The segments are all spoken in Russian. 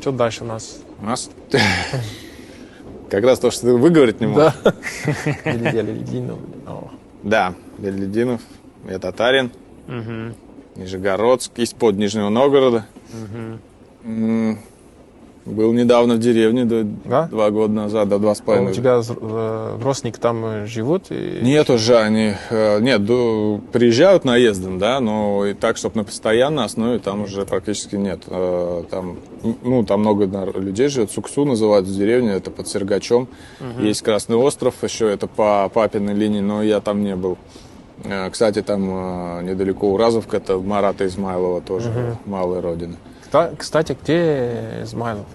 Что дальше у нас? У нас как раз то, что ты выговорить не можешь. Да. Лединов. Да, Лединов, я татарин. Нижегородск, из-под Нижнего Новгорода. Был недавно в деревне, Да? 2 года назад, до 2,5. У тебя родственники там живут? Нет, уже они приезжают наездом, да, но и так, чтобы на постоянной основе, там уже практически нет. Там много людей живет, Суксу называют деревню, это под Сергачом. Есть Красный остров, еще это по папиной линии, но я там не был. Кстати, там недалеко Уразовка, это Марата Измайлова тоже, малая родина. Кстати, где Измайлов?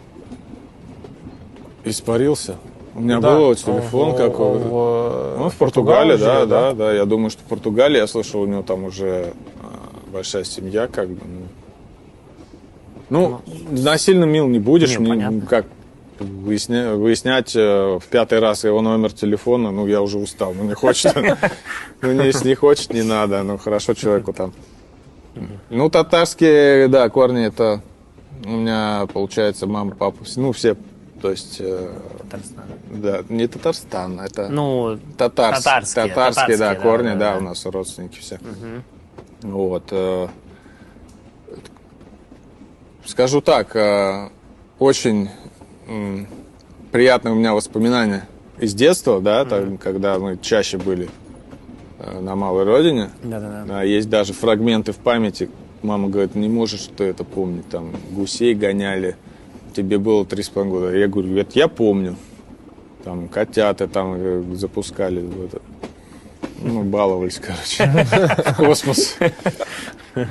Испарился. У меня был телефон, в Португалии, да. Я думаю, что в Португалии, я слышал, у него там уже большая семья, как бы. Насильно мил не будешь, как выяснять в 5-й раз его номер телефона, я уже устал, не хочет. Если не хочет, не надо, хорошо человеку там. Татарские, да, корни, это у меня, получается, мама, папа, все, то есть... Татарстан. Да, не Татарстан, это татарские, да, корни, да, у нас родственники все. Вот. Скажу так, очень приятные у меня воспоминания из детства, да, когда мы чаще были на малой родине. Да. Есть даже фрагменты в памяти. Мама говорит, не можешь ты это помнить. Там гусей гоняли, тебе было 3,5 года. Я говорю, я помню. Там котята там запускали. Баловались, короче, в космос.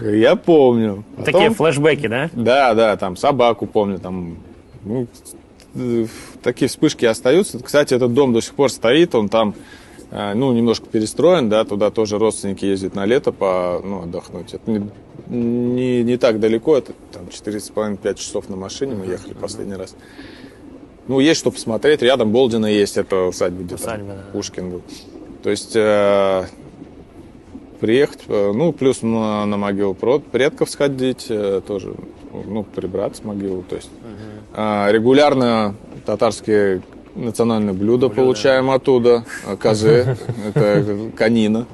Я помню. Такие флешбеки, да? Да, там собаку помню. Там, такие вспышки остаются. Кстати, этот дом до сих пор стоит, он там немножко перестроен, да, туда тоже родственники ездят на лето отдохнуть. Это не так далеко, это там 4,5-5 часов на машине мы ехали последний раз. Есть что посмотреть, рядом Болдино есть, это усадьба, где Пушкин был. То есть приехать, плюс на могилу предков сходить, тоже, прибраться в могилу, то есть регулярно татарские национальное блюдо получаем оттуда, козы, это конина,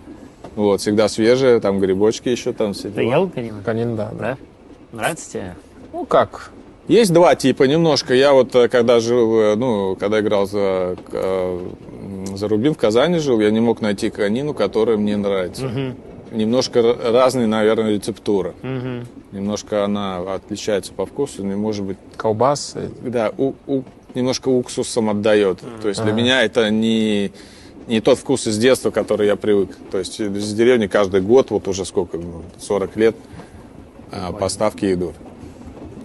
всегда свежие, там грибочки еще там все. Ты ел конину? Конин, да. Нравится тебе? Как? Есть 2 типа, немножко. Я когда жил, когда играл за Рубин в Казани жил, я не мог найти конину, которая мне нравится. Немножко разная, наверное, рецептура. Немножко она отличается по вкусу, может быть... Колбасы? Да, немножко уксусом отдает. То есть для меня это не тот вкус из детства, который я привык. То есть из деревни каждый год, уже сколько, 40 лет, поставки идут.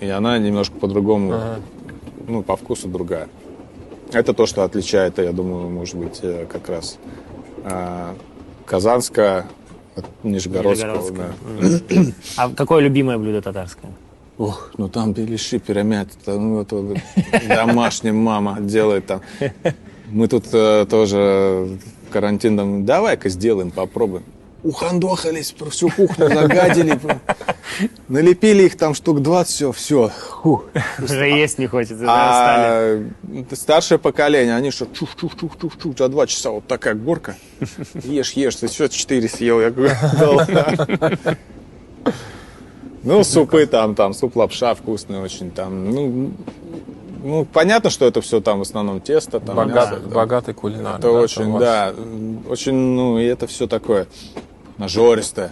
И она немножко по-другому, по вкусу другая. Это то, что отличает, я думаю, может быть, как раз казанская от нижегородского. Да. А какое любимое блюдо татарское? Там беляши, пирамид, домашняя мама делает там. Мы тут тоже карантин, там, давай-ка сделаем, попробуем. Ухандохались, всю кухню загадили, налепили их там штук 20, все. Уже есть не хочется, старшее поколение, они что, чух-чух-чух-чух, за 2 часа вот такая горка. Ешь, ты все 4 съел, я говорю, супы там, суп-лапша вкусный очень, там, понятно, что это все там в основном тесто. Там, богатый кулинар. Это очень, и это все такое нажористое.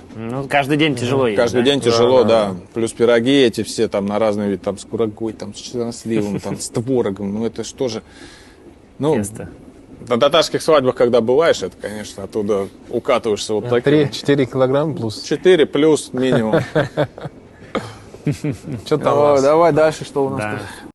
Каждый день тяжело есть. Каждый день тяжело, да. Плюс пироги эти все там на разный вид, там с курагой, там с сливом, там с творогом, это что же... Тесто. На татарских свадьбах, когда бываешь, это, конечно, оттуда укатываешься вот так. 3-4 килограмма плюс? 4 плюс минимум. Что там? Давай дальше, что у нас тут?